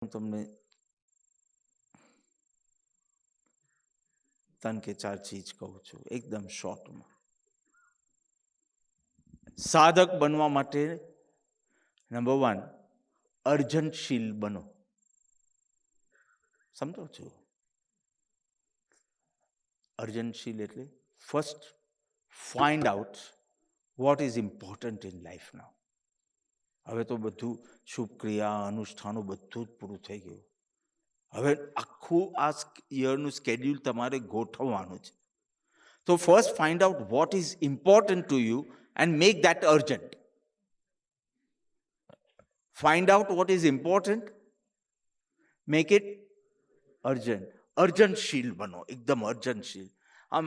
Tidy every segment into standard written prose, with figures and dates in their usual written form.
હું તમને 3 કે 4 ચીજ કહું છું એકદમ શોર્ટમાં. સાધક બનવા માટે નંબર 1 અર્જન્ટશીલ બનો. સમજો છો? અર્જન્ટશીલ એટલે first find out what is important in life now. હવે તો બધું શુભ ક્રિયા અનુષ્ઠાનો બધું જ પૂરું થઈ ગયું. હવે આખું આ યરનું સ્કેડ્યુલ તમારે ગોઠવવાનું છે. તો first find out what is important to you and make that urgent. Find out what is important, make it urgent. અર્જન્ટશીલ બનો, એકદમ અર્જન્ટશીલ. આમ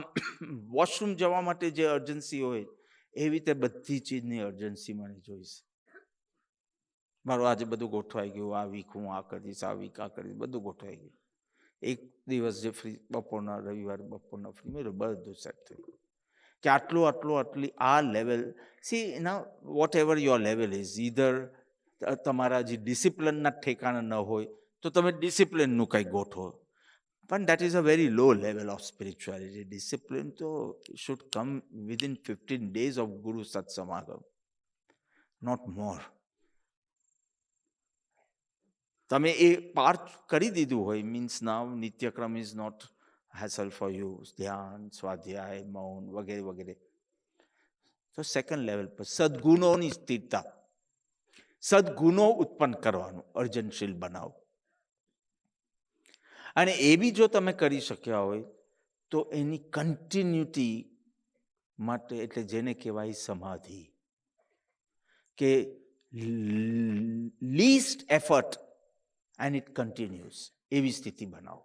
વોશરૂમ જવા માટે જે અર્જન્સી હોય એવી રીતે બધી ચીજની અર્જન્સી મને જોઈશે. મારું આજે બધું ગોઠવાઈ ગયું, આ વીક હું આ કરીશ, આ વીક આ કરીશ, બધું ગોઠવાઈ ગયું. એક દિવસ જે ફ્રી બપોરના રવિવારે બપોરના ફ્રી મેળ્યું બધું સેટ થયું કે આટલી આ લેવલ. સી ના whatever your level is, either તમારા જે ડિસિપ્લિનના ઠેકાણા ન હોય તો તમે ડિસિપ્લિનનું કંઈ ગોઠવો. પણ that is a very low level of spirituality. Discipline તો should come within 15 days of guru satsamagam, not મોર. તમે એ પાર કરી દીધું હોય means now nityakram is not hassle for you, ધ્યાન સ્વાધ્યાય મૌન વગેરે વગેરે. તો સેકન્ડ લેવલ પર સદગુણોની સ્થિરતા, સદગુણો ઉત્પન્ન કરવાનું અર્જન્ટશીલ બનાવો. અને એ બી જો તમે કરી શક્યા હોય તો એની કન્ટિન્યુટી માટે, એટલે જેને કહેવાય સમાધિ, કે least effort and it continues, એવી સ્થિતિ બનાવો.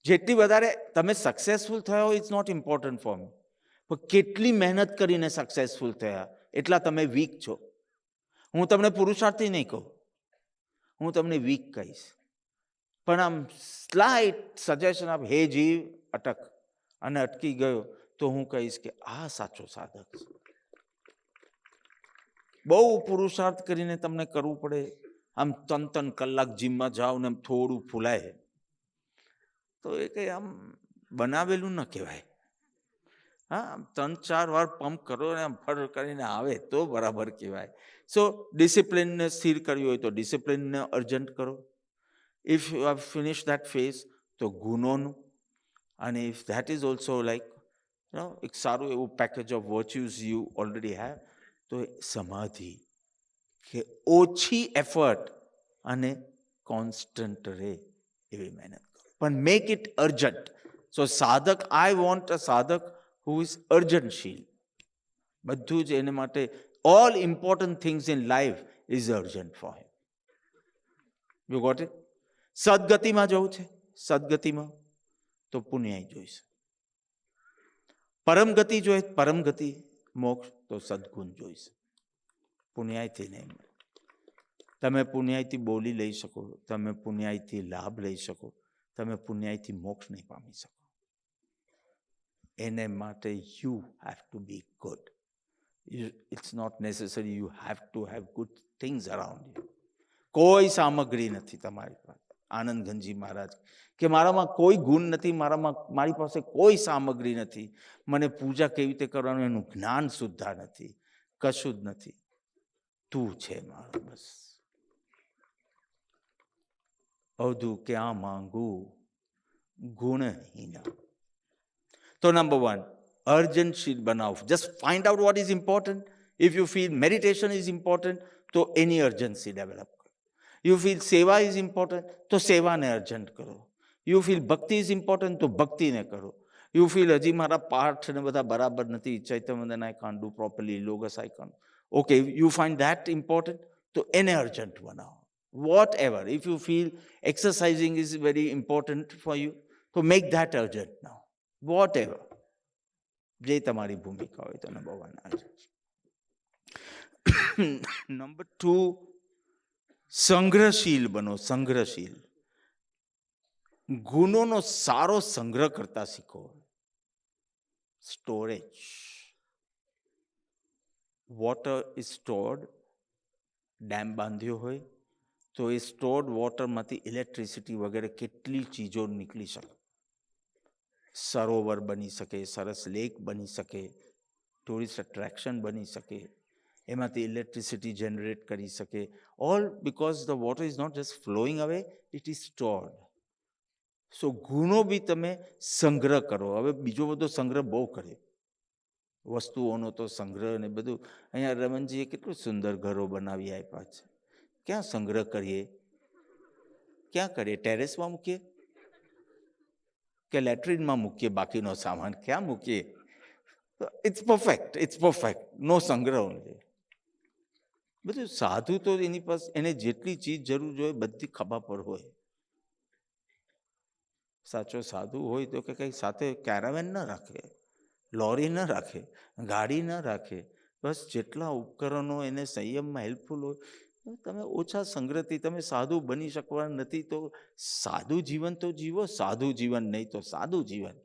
જેટલી વધારે તમે સક્સેસફુલ થયા હોય it's not important for me, પણ કેટલી મહેનત કરીને સક્સેસફુલ થયા એટલા તમે વીક છો. હું તમને પુરુષાર્થી નહીં કહું, હું તમને વીક કહીશ. પણ આમ સ્લાઇટ સજેશન આપ, હે જીવ અટક, અને અટકી ગયો તો હું કહીશ કે આ સાચો સાધક છે. બહુ પુરુષાર્થ કરીને તમને કરવું પડે, આમ 3 કલાક જીમમાં જાઓ ને થોડું ફૂલાય તો એ કંઈ આમ બનાવેલું ન કહેવાય. હા, 3-4 વાર પંપ કરો ને ફર કરીને આવે તો બરાબર કહેવાય. સો ડિસિપ્લિનને સ્થિર કર્યું હોય તો ડિસિપ્લિનને અર્જન્ટ કરો. If you have finish that phase તો ગુણોનું, અને if that is also like એક સારું એવું package of virtues you already have, તો સમાધિ, કે ઓછી એફર્ટ અને કોન્સ્ટન્ટ રહે એવી મહેનત કરો, પણ મેક ઇટ અર્જન્ટ. સો સાધક, આઈ વોન્ટ અ સાધક હુ ઇઝ અર્જન્ટશીલ. બધું જ એને માટે, all important things in life is urgent for him. You got it? સદગતિમાં જવું છે, સદગતિમાં તો પુણ્ય જોઈશે. પરમગતિ જોઈએ, પરમગતિ મોક્ષ, તો સદગુણ જોઈશે. પુણ્યાયથી નહીં. તમે પુણ્યાયથી બોલી લઈ શકો, તમે પુણ્યાયથી લાભ લઈ શકો, તમે પુણ્યાયથી મોક્ષ નહીં પામી શકો. એને માટે you have to be good. It's not necessary you have to have good things around you. કોઈ સામગ્રી નથી તમારી પાસે. આનંદ ગંજી મહારાજ કે મારામાં કોઈ ગુણ નથી, મારી પાસે કોઈ સામગ્રી નથી, મને પૂજા કેવી રીતે કરવાનું એનું જ્ઞાન સુદ્ધા નથી, કશું જ નથી. તું છે મારું, બસ. અવધું ક્યાં માંગુ ગુણહીના. તો નંબર 1 અર્જન્ટશીલ બનાવો. Just find out what is important. If you feel meditation is important તો એની અર્જન્સી ડેવલપ કરો. યુ ફીલ સેવા ઇઝ ઇમ્પોર્ટન્ટ તો સેવાને અર્જન્ટ કરો. યુ ફીલ ભક્તિ ઇઝ ઇમ્પોર્ટન્ટ તો ભક્તિને કરો. યુ ફીલ હજી મારા પાઠ ને બધા બરાબર નથી, Chaitanya I can't do properly, લોગસ I can't, okay, you find that important તો એને અર્જન્ટ બનાવો. Whatever, if you feel exercising is very important for you તો make that urgent now. Whatever, જે તમારી ભૂમિકા હોય તો નંબર 1 અર્જન્ટ. નંબર 2 સંગ્રહશીલ બનો. સંગ્રહશીલ, ગુણોનો સારો સંગ્રહ કરતા શીખો. Storage, water is stored. Dam બાંધ્યો હોય તો એ સ્ટોર્ડ વોટરમાંથી ઇલેક્ટ્રિસિટી વગેરે કેટલી ચીજો નીકળી શકે. સરોવર બની શકે, સરસ લેક બની શકે, ટુરિસ્ટ એટ્રેક્શન બની શકે, એમાંથી ઇલેક્ટ્રિસિટી જનરેટ કરી શકે. All because the water is not just flowing away, it is stored. So ગુણો બી તમે સંગ્રહ કરો. હવે બીજો બધો સંગ્રહ બહુ કરે, વસ્તુઓનો તો સંગ્રહ ને બધું. અહીંયા રમણજીએ કેટલું સુંદર ઘરો બનાવી આપ્યા છે. ક્યાં સંગ્રહ કરીએ? ક્યાં કરીએ? ટેરેસમાં મૂકીએ કે લેટ્રિનમાં મૂકીએ? બાકીનો સામાન ક્યાં મૂકીએ? It's perfect. નો સંગ્રહ ઓનલી. બધું સાધુ તો એની પાસે એને જેટલી ચીજ જરૂર જોઈએ બધી ખભા પર હોય. સાચો સાધુ હોય તો કે કંઈ સાથે કેરાવેન ન રાખે, લોરી ન રાખે, ગાડી ન રાખે. બસ જેટલા ઉપકરણો એને સંયમમાં હેલ્પફુલ હોય. તમે ઓછા સંગ્રહથી તમે સાધુ બની શકવા નથી, તો સાદું જીવન તો જીવો. સાદું જીવન નહીં તો સાદું જીવન.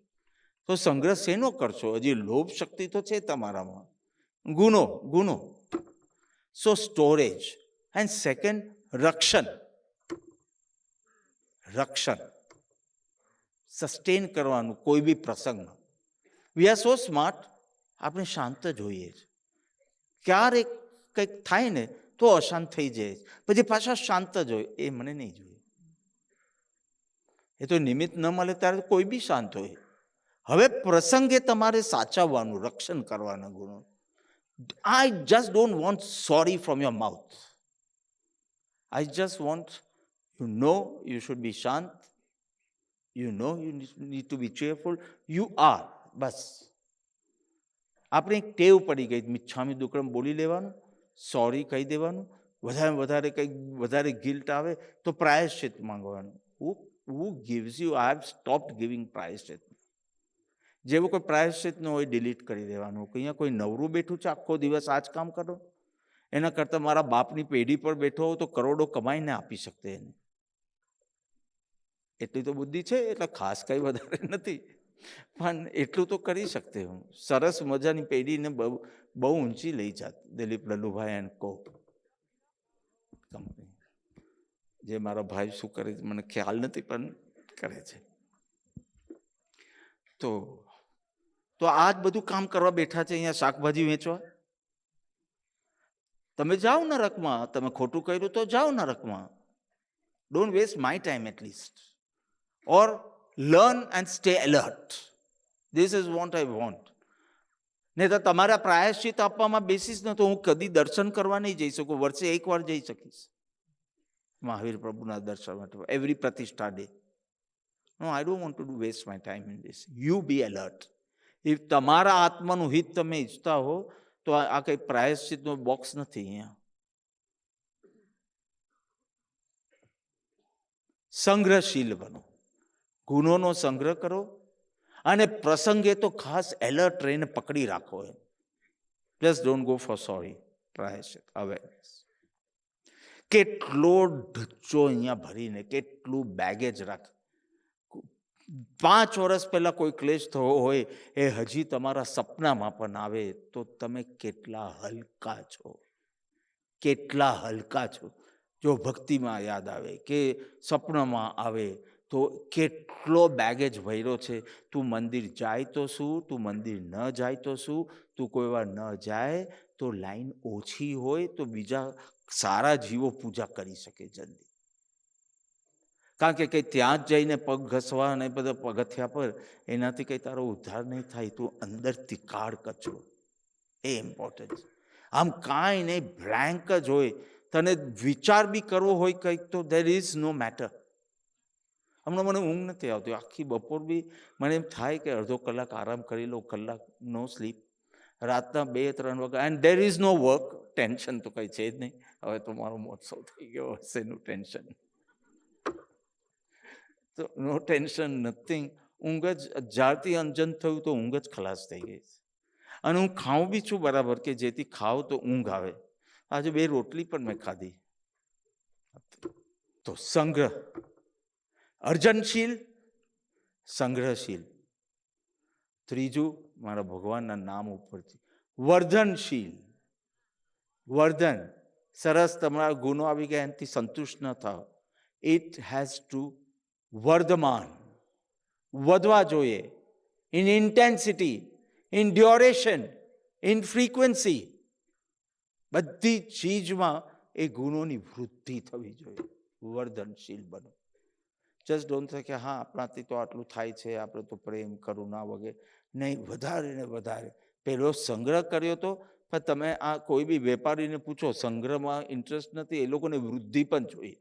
તો સંગ્રહ શેનો કરશો? હજી લોભ શક્તિ તો છે તમારામાં. ગુનો. સો સ્ટોરેજ. એન્ડ સેકન્ડ, રક્ષણ. સસ્ટેન કરવાનું કોઈ બી પ્રસંગમાં. વી આર સો સ્માર્ટ, આપણે શાંત જ હોઈએ છીએ. ક્યારેક કંઈક થાય ને તો અશાંત થઈ જાય, પછી પાછા શાંત જ હોય. એ મને નહીં જોઈએ. એ તો નિમિત્ત ન મળે ત્યારે કોઈ બી શાંત હોય. હવે પ્રસંગે તમારે સાચવવાનું, રક્ષણ કરવાના ગુણો. I just don't want sorry from your mouth. I just want, you should be shant. You need to be cheerful. You are. બસ. આપણે એક ટેવ પડી ગઈ, મિચ્છામી દુક્કડમ બોલી લેવાનું, સોરી કહી દેવાનું. વધારે કંઈક વધારે ગિલ્ટ આવે તો પ્રાયશ્ચિત માંગવાનું. Who gives you? I have stopped giving પ્રાયશ્ચિત. જેવું કોઈ પ્રાયશ્ચિત ન હોય ડિલીટ કરી દેવાનું. અહીંયા કોઈ નવરું બેઠું છે આખો દિવસ આ જ કામ કરો, એના કરતાં મારા બાપની પેઢી પર બેઠો હોઉં તો કરોડો કમાઈને આપી શકતે એને. એટલી તો બુદ્ધિ છે, એટલે ખાસ કંઈ વધારે નથી, પણ એટલું તો કરી શકતે હું. સરસ મજાની પેઢીને બહુ ઊંચી લઈ જાત. દિલીપ લલ્લુભાઈ એન્ડ કો કંપની. જે મારા ભાઈ શું કરે છે મને ખ્યાલ નથી, પણ કરે છે. તો આ જ બધું કામ કરવા બેઠા છે અહીંયા શાકભાજી વેચવા. તમે જાઓ નરકમાં. તમે ખોટું કર્યું તો જાઓ નરકમાં. Don't waste my time at least. Or learn and stay alert. This is what I want. નહીં તો તમારા પ્રાયશ્ચિત આપવામાં બેસીશ ને તો હું કદી દર્શન કરવા નહીં જઈ શકું. વર્ષે એકવાર જઈ શકીશ મહાવીર પ્રભુના દર્શન માટે, એવરી પ્રતિષ્ઠા day. No, I don't want to waste my time in this. You be alert. If તમારા આત્માનું હિત તમે ઈચ્છતા હો તો આ કંઈ પ્રાયશ્ચિતનો બોક્સ નથી અહીંયા. સંગ્રહશીલ બનો, ગુનોનો સંગ્રહ કરો, અને પ્રસંગે તો ખાસ એલર્ટ રહીને પકડી રાખો. Just don't go for sorry. પ્રાયશ્ચિત, અવેરનેસ. કેટલો ઢચ્ચો અહીંયા ભરીને, કેટલું બેગેજ રાખે. 5 વર્ષ પહેલા કોઈ ક્લેશ થયો હોય એ હજી તમારા સપનામાં પણ આવે તો તમે કેટલા હલકા છો, કેટલા હલકા છો. જો ભક્તિમાં યાદ આવે કે સપનામાં આવે તો કેટલો બેગેજ ભર્યો છે. તું મંદિર જાય તો શું, તું મંદિર ન જાય તો શું, તું કોઈ વાર ન જાય તો લાઈન ઓછી હોય તો બીજા સારા જીવો પૂજા કરી શકે જલ્દી. કારણ કે કંઈ ત્યાં જ જઈને પગ ઘસવા અને બધા પગથિયા પર, એનાથી કંઈ તારો ઉદ્ધાર નહીં થાય. તું અંદરથી કાળ કચરો, એ ઇમ્પોર્ટન્ટ છે. આમ કાંઈ નહીં, બ્લેન્ક જ હોય. તને વિચાર બી કરવો હોય કંઈક તો દેર ઇઝ નો મેટર. હમણાં મને ઊંઘ નથી આવતી. આખી બપોર બી મને એમ થાય કે અડધો કલાક આરામ કરી લો, કલાક નો સ્લીપ. રાતના 2-3 વાગ્યા. And there is no work. Tension તો કંઈ છે જ નહીં. હવે તો મારો મોત્સવ થઈ ગયો હશે એનું ટેન્શન. તો નો ટેન્શન, નથિંગ. ઊંઘ જ, જ્યારથી અંજન થયું તો ઊંઘ જ ખલાસ થઈ ગઈ. અને હું ખાઉં બી છું બરાબર કે જેથી ખાવ તો ઊંઘ આવે. આજે 2 રોટલી પણ મેં ખાધી. તો સંગ્રહ, અર્જનશીલ, સંગ્રહશીલ. ત્રીજું, મારા ભગવાનના નામ ઉપરથી વર્ધનશીલ. વર્ધન, સરસ તમારા ગુનો આવી ગયા એનાથી સંતુષ્ટ ન થાવ. ઇટ હેઝ ટુ વર્ધમાન, વધવા જોઈએ, in intensity, in duration, in frequency. બધી ચીજમાં એ ગુણોની વૃદ્ધિ થવી જોઈએ. વર્ધનશીલ બનો. જસ્ટ ડોન્ટ સે કે હા આપણાથી તો આટલું થાય છે, આપણે તો પ્રેમ કરુણા વગેરે નહીં, વધારે ને વધારે. પેલો સંગ્રહ કર્યો તો, પણ તમે આ કોઈ બી વેપારીને પૂછો સંગ્રહમાં ઇન્ટરેસ્ટ નથી, એ લોકોને વૃદ્ધિ પણ જોઈએ.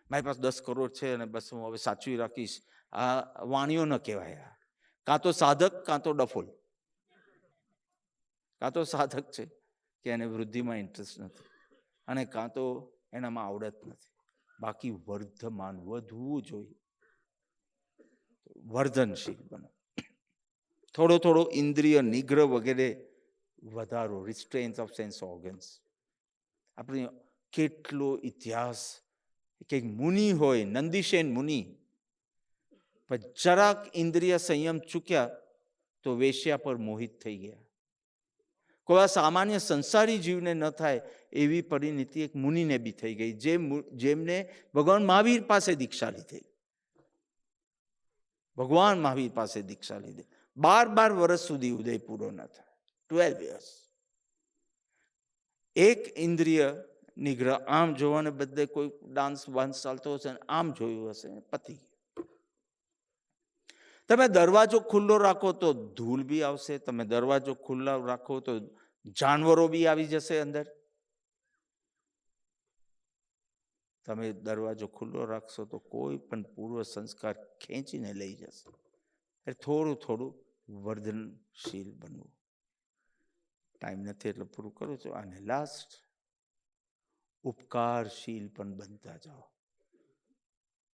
મારી પાસે 10 કરોડ છે અને બસ હું હવે સાચવી રાખીશ, આ વાણીઓ ન કહેવાય. કાં તો સાધક કાં તો ડફોલ. કાં તો સાધક છે કે એને વૃદ્ધિમાં ઇન્ટરેસ્ટ નથી, અને કાં તો એનામાં આવડત નથી. બાકી વર્ધમાન, વધવું જોઈએ, વર્ધનશીલ બનો. થોડો થોડો ઇન્દ્રિય નિગ્રહ વગેરે વધારો, રિસ્ટ્રેન્સ ઓફ સેન્સ ઓર્ગન્સ. આપણી કેટલો ઇતિહાસ, કંઈક મુનિ હોય, નંદીશેન મુનિ, પણ જરાક ઇન્દ્રિય સંયમ ચૂક્યા તો વેશ્યા પર મોહિત થઈ ગયા. કોઈ સામાન્ય સંસારી જીવને ન થાય એવી પરિણતિ એક મુનિને બી થઈ ગઈ, જેમને ભગવાન મહાવીર પાસે દીક્ષા લીધી. ભગવાન મહાવીર પાસે દીક્ષા લીધી. 12 વર્ષ સુધી ઉદય પૂરો ન થાય, 12 years. એક ઇન્દ્રિય નિગ્રહ આમ જોવાને બદલે કોઈ ડાન્સ વાન્સ ચાલતો હશે, આમ જોયું હશે, પતી. તમે દરવાજો ખુલ્લો રાખો તો ધૂળ બી આવશે, તમે દરવાજો ખુલ્લો રાખો તો જાનવરો બી આવી જશે અંદર. તમે દરવાજો ખુલ્લો રાખશો તો કોઈ પણ પૂર્વ સંસ્કાર ખેંચીને લઈ જશે. થોડું થોડું વર્ધનશીલ બનવું. ટાઈમ નથી એટલે પૂરું કરું છું. અને લાસ્ટ, ઉપકારશીલ પણ બનતા જાઓ.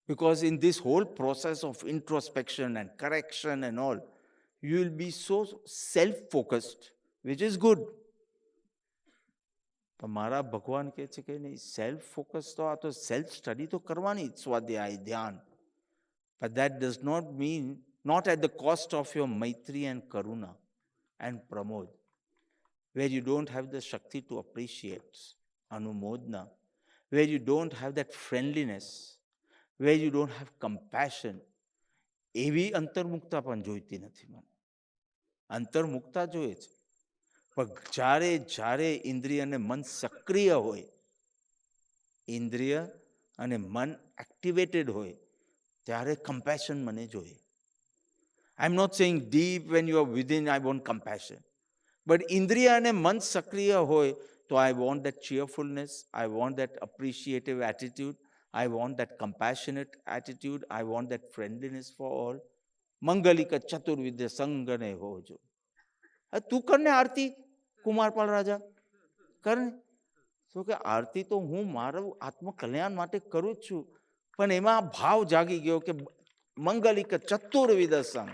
Because in this whole process of introspection and correction and all, you will be so self-focused, which is good. પણ મારા ભગવાન કહે છે કે નહીં, સેલ્ફ ફોકસ તો આ તો સેલ્ફ સ્ટડી તો કરવાની, સ્વાધ્યાય, ધ્યાન. But that does not mean, not at the cost of your maitri and karuna and pramod, where you don't have the shakti to appreciate, anumodna, where you don't have that friendliness, where you don't have compassion. એવી અંતર્મુક્તા પણ જોઈતી નથી મને. અંતર્મુક્તા જોઈએ છે, પણ જ્યારે જ્યારે ઇન્દ્રિય અને મન સક્રિય હોય, ઇન્દ્રિય અને મન એક્ટિવેટેડ હોય, ત્યારે કમ્પેશન મને જોઈએ. I am not saying deep when you are within I want compassion, but ઇન્દ્રિય અને મન સક્રિય હોય તો I want that cheerfulness, I want that appreciative attitude, I want that compassionate attitude, I want that friendliness for all. મંગલિક ચતુર્વિદ્ય સંગને હોજો. તું કરને આરતી, કુમારપાલ રાજા કરને. શું કે આરતી તો હું મારું આત્મકલ્યાણ માટે કરું જ છું, પણ એમાં ભાવ જાગી ગયો કે મંગલિક ચતુર્વિધ સંગ.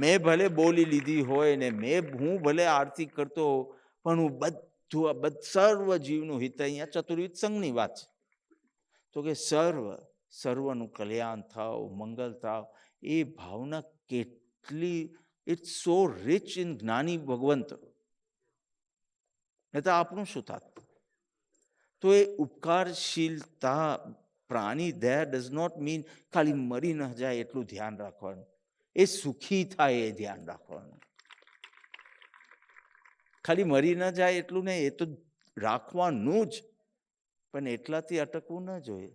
મેં ભલે બોલી લીધી હોય ને હું ભલે આરતી કરતો, પણ હું બધું સર્વ જીવનું હિત, અહીંયા ચતુર્વિધ સંઘની વાત છે. તો કે સર્વનું કલ્યાણ થાવ, મંગલ થાવ, એ ભાવના કેટલી, ઇટ્સ સો રિચ ઇન જ્ઞાની ભગવંત. નહીં તો આપણું શું થાત? તો એ ઉપકારશીલતા, પ્રાણી દયા ડઝ નોટ મીન ખાલી મરી ન જાય એટલું ધ્યાન રાખવાનું, એ સુખી થાય એ ધ્યાન રાખવાનું. ખાલી મરી ન જાય એટલું નહીં, એ તો રાખવાનું જ, પણ એટલાથી અટકવું ન જોઈએ.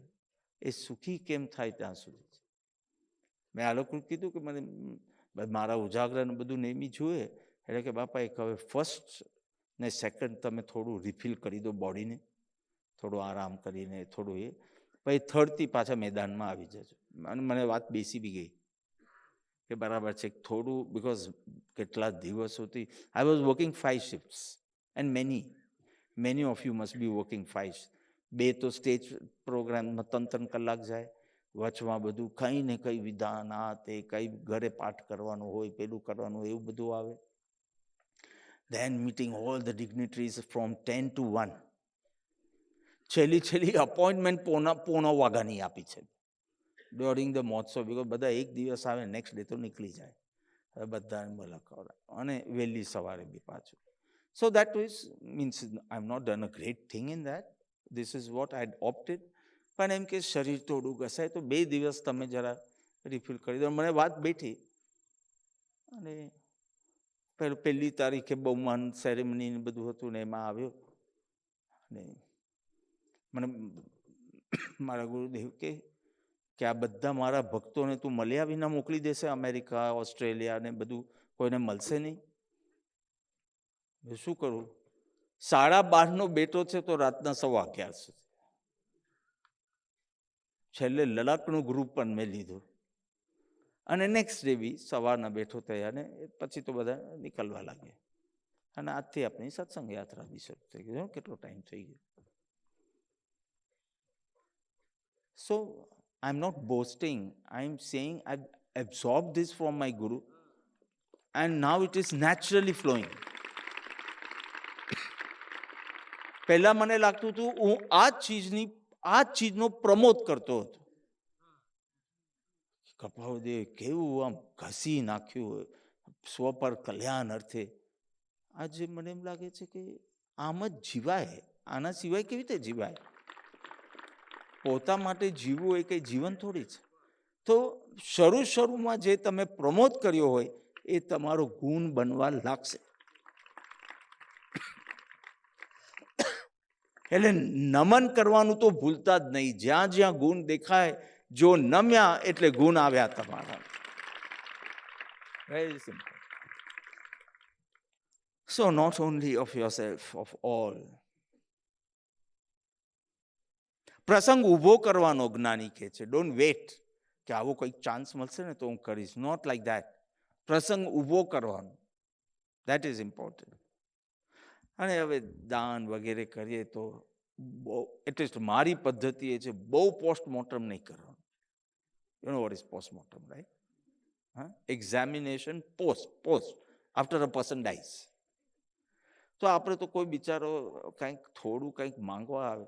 એ સુખી કેમ થાય ત્યાં સુધી. મેં આ લોકો કીધું કે મને મારા ઉજાગરાને બધું નેમી જોઈએ, એટલે કે બાપા એક હવે ફર્સ્ટ ને સેકન્ડ તમે થોડું રિફિલ કરી દો બોડીને, થોડું આરામ કરીને, થોડું એ, પછી થર્ડથી પાછા મેદાનમાં આવી જજો. અને મને વાત બેસી બી ગઈ કે બરાબર છે થોડું, બિકોઝ કેટલા દિવસોથી I was working 5 shifts and many of you must be working 5. 2 તો સ્ટેજ પ્રોગ્રામમાં 3 કલાક જાય, વચમાં બધું કંઈ ને કંઈ વિધાન, આ તે કંઈ ઘરે પાઠ કરવાનું હોય, પેલું કરવાનું હોય, એવું બધું આવે. Then meeting all the dignitaries from 10 to 1. છેલ્લી અપોઇન્ટમેન્ટ પોણા વાગ્યાની આપી છે ડ્યુરિંગ ધ મહોત્સવ, બિકોઝ બધા એક દિવસ આવે, નેક્સ્ટ ડે તો નીકળી જાય, હવે બધાને બોલાવ, અને વહેલી સવારે બી પાછું. So that means I've not done a great thing in that. This is what I had opted. પણ એમ કે શરીર થોડું ઘસાય તો 2 દિવસ તમે જરા રિફિલ કરી દો. મને વાત બેઠી અને પહેલી તારીખે બહુમાન સેરેમની ને બધું હતું ને એમાં આવ્યો અને મને મારા ગુરુદેવ કે આ બધા મારા ભક્તોને તું મળ્યા વિના મોકલી દેશે અમેરિકા, ઓસ્ટ્રેલિયા ને બધું, કોઈને મળશે નહીં? શું કરું? 12:30 બેઠો છે તો રાતના 11:15 સુધી. છેલ્લે લડાખનું ગ્રુપ પણ મેં લીધું અને નેક્સ્ટ ડે બી સવારના બેઠો થયા અને પછી તો બધા નીકળવા લાગ્યા અને આજથી આપણી સત્સંગ યાત્રા બી શરૂ થઈ ગઈ. કેટલો ટાઈમ થઈ ગયો. So I am not boasting, I am saying I absorbed this from my guru and now it is naturally flowing. પહેલા મને લાગતું હતું હું આ ચીજનો પ્રમોદ કરતો હતો. કપાવદે કેવું આમ ઘસી નાખ્યું સ્વ પર કલ્યાણ અર્થે. આજે મને એમ લાગે છે કે આમ જ જીવાય, આના સિવાય કેવી રીતે જીવાય? પોતા માટે જીવવું એ કંઈ જીવન થોડી છે. તો શરૂમાં જે તમે પ્રમોદ કર્યો હોય એ તમારો ગુણ બનવા લાગશે. એટલે નમન કરવાનું તો ભૂલતા જ નહીં. જ્યાં જ્યાં ગુણ દેખાય, જો નમ્યા એટલે ગુણ આવ્યા તમારા. Very simple. So not only of yourself, of all. પ્રસંગ ઊભો કરવાનો જ્ઞાની કહે છે. ડોન્ટ વેટ કે આવો કંઈક ચાન્સ મળશે ને તો હું કરીશ. Not like that. પ્રસંગ ઊભો કરવાનો, દેટ ઇઝ ઇમ્પોર્ટન્ટ. અને હવે દાન વગેરે કરીએ તો બહુ, એટલીસ્ટ મારી પદ્ધતિ એ છે, બહુ પોસ્ટમોર્ટમ નહીં કરવાનું. You know what is postmortem, right? હા, examination post after a person dies. તો આપણે તો કોઈ બિચારો કંઈક માંગવા આવે,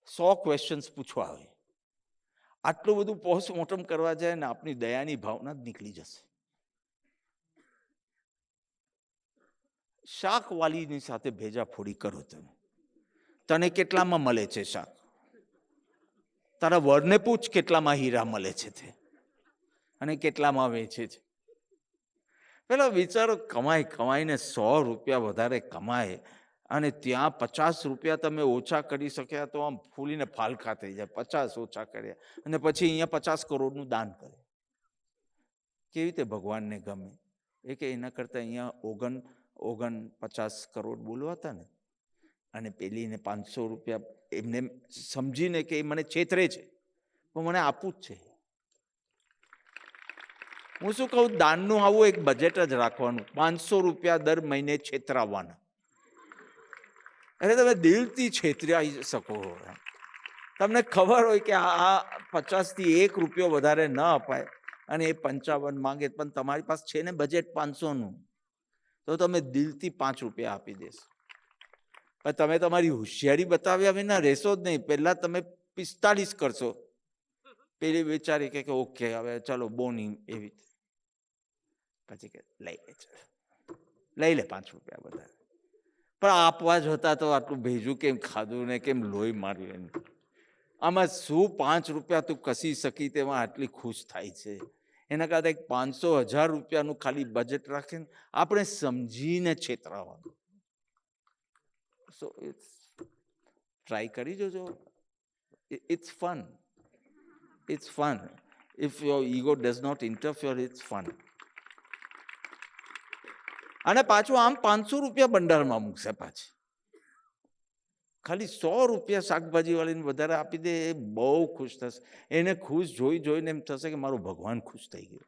100 ક્વેશ્ચન્સ પૂછવા આવે. આટલું બધું પોસ્ટમોર્ટમ કરવા જાય ને આપણી દયાની ભાવના જ નીકળી જશે. શાકવાલીની સાથે ભેજાફોડી કરો તમે. તને કેટલામાં મળે છે શાક? તારા વરને પૂછ કેટલામાં હીરા મળે છે તે અને કેટલામાં વેચે છે. પેલો વિચારો કમાઈને 100 રૂપિયા વધારે કમાય અને ત્યાં 50 રૂપિયા તમે ઓછા કરી શક્યા તો આમ ફૂલીને ફાલખા થઈ જાય. 50 ઓછા કર્યા અને પછી અહીંયા 50 કરોડનું દાન કરે. કેવી રીતે ભગવાનને ગમે? એ કે એના કરતાં અહીંયા 49 કરોડ બોલવાતા ને, અને પેલીને 500 રૂપિયા એમને સમજીને કે એ મને છેતરે છે પણ મને આપવું જ છે. હું શું કહું, દાનનું આવું એક બજેટ જ રાખવાનું. 500 રૂપિયા દર મહિને છેતરાવવાના. એટલે તમે દિલથી છેતરાઈ શકો. તમને ખબર હોય કે આ 50થી 1 રૂપિયો વધારે ન અપાય અને એ 55 માંગે, પણ તમારી પાસે છે ને બજેટ 500નું, તો તમે દિલથી 5 રૂપિયા આપી દેશો. પણ તમે તમારી હોશિયારી બતાવ્યા વિના રહેશો જ નહીં. પહેલા તમે 45 કરશો, પેલી વિચારી કે ઓકે હવે ચલો બોની એવી, પછી કે લઈ લે 5 રૂપિયા વધારે. પણ આપવા જ હતા તો આટલું ભેજું કેમ ખાધું ને કેમ લોહી માર્યું? આમાં શું 5 રૂપિયા તું કસી શકી તેમાં આટલી ખુશ થાય છે? એના કરતાં 500,000 રૂપિયાનું ખાલી બજેટ રાખીને આપણે સમજીને છેતરાવાનું. સો ઇટ્સ ટ્રાય કરી જોજો. It's fun. It's fun. If your ego does not interfere, it's fun. અને પાછું આમ 500 રૂપિયા ભંડારમાં મૂકશે પાછી. ખાલી 100 રૂપિયા શાકભાજી વાળીને વધારે આપી દે, એ બહુ ખુશ થશે. એને ખુશ જોઈને એમ થશે કે મારો ભગવાન ખુશ થઈ ગયો.